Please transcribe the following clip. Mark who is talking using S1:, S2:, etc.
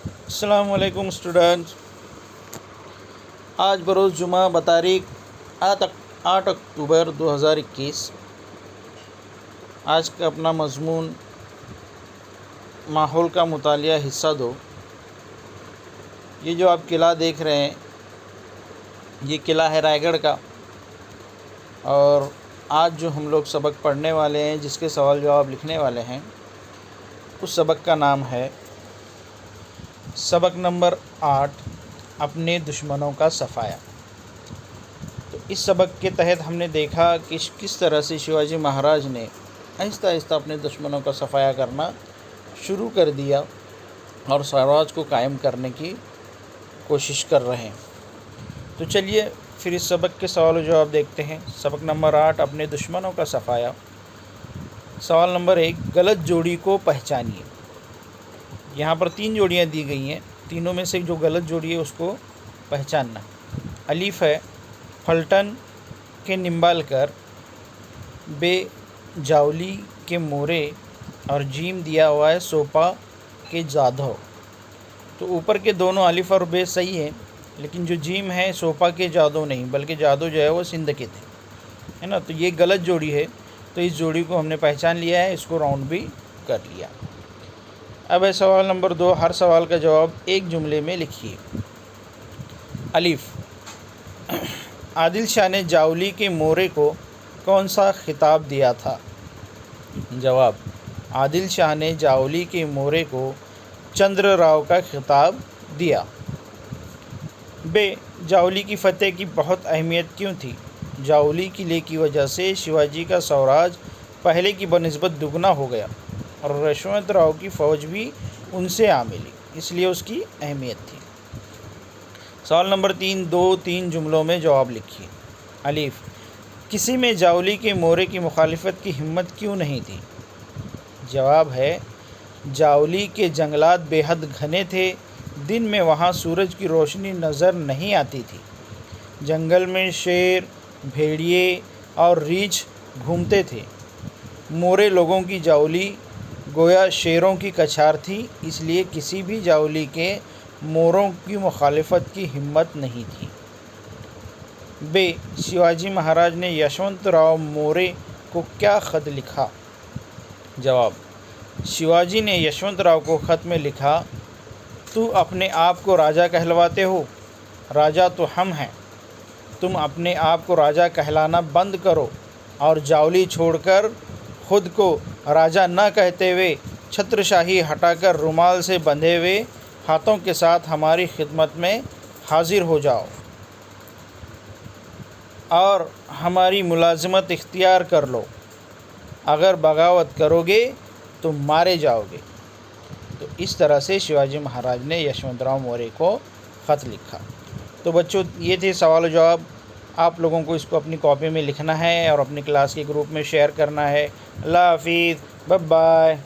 S1: अस्सलाम वालेकुम स्टूडेंट्स। आज बरोज़ जुमा बतारीख 8 अक्टूबर 2021। आज का अपना मज़मून माहौल का मुतालिया हिस्सा 2। ये जो आप किला देख रहे हैं, ये किला है रायगढ़ का। और आज जो हम लोग सबक पढ़ने वाले हैं, जिसके सवाल जवाब लिखने वाले हैं, उस सबक का नाम है सबक नंबर 8, अपने दुश्मनों का सफ़ाया। तो इस सबक के तहत हमने देखा कि किस तरह से शिवाजी महाराज ने आहिस्ता आहिस्ता अपने दुश्मनों का सफ़ाया करना शुरू कर दिया और स्वराज को कायम करने की कोशिश कर रहे हैं। तो चलिए फिर इस सबक के सवाल जवाब देखते हैं। सबक नंबर 8, अपने दुश्मनों का सफ़ाया। सवाल नंबर 1, गलत जोड़ी को पहचानिए। यहाँ पर 3 जोड़ियाँ दी गई हैं, तीनों में से जो गलत जोड़ी है उसको पहचानना। अलीफ है फल्टन के निम्बालकर, बे जावली के मोरे, और जीम दिया हुआ है सोपा के जाधव। तो ऊपर के दोनों अलीफ और बे सही है, लेकिन जो जीम है सोपा के जादव नहीं, बल्कि जादव जो है वो सिंध के थे, है ना। तो ये गलत जोड़ी है, तो इस जोड़ी को हमने पहचान लिया है, इसको राउंड भी कर लिया। अब है सवाल नंबर 2, हर सवाल का जवाब एक जुमले में लिखिए। अलीफ, आदिल शाह ने जावली के मोरे को कौन सा खिताब दिया था? जवाब, आदिल शाह ने जावली के मोरे को चंद्र राव का खिताब दिया। बे, जावली की फतेह की बहुत अहमियत क्यों थी? जावली किले की वजह से शिवाजी का स्वराज पहले की बनिस्बत दुगना हो गया और यशवंत राव की फ़ौज भी उनसे आ मिली, इसलिए उसकी अहमियत थी। सवाल नंबर 3, 2-3 जुमलों में जवाब लिखिए। अलीफ, किसी में जावली के मोरे की मुखालिफत की हिम्मत क्यों नहीं थी? जवाब है, जावली के जंगलात बेहद घने थे, दिन में वहाँ सूरज की रोशनी नज़र नहीं आती थी। जंगल में शेर, भेड़िए और रीछ घूमते थे। मोरे लोगों की जावली गोया शेरों की कछार थी, इसलिए किसी भी जावली के मोरों की मुखालिफत की हिम्मत नहीं थी। बे, शिवाजी महाराज ने यशवंत राव मोरे को क्या ख़त लिखा? जवाब, शिवाजी ने यशवंत राव को ख़त में लिखा, तू अपने आप को राजा कहलवाते हो, राजा तो हम हैं। तुम अपने आप को राजा कहलाना बंद करो और जावली छोड़कर खुद को राजा न कहते हुए छत्रशाही हटाकर रुमाल से बंधे हुए हाथों के साथ हमारी खिदमत में हाजिर हो जाओ और हमारी मुलाजिमत इख्तियार कर लो। अगर बगावत करोगे तो मारे जाओगे। तो इस तरह से शिवाजी महाराज ने यशवंतराव मोरे को ख़त लिखा। तो बच्चों, ये थे सवाल जवाब। आप लोगों को इसको अपनी कॉपी में लिखना है और अपनी क्लास के ग्रुप में शेयर करना है। अल्लाह हाफिज़, बाय बाय।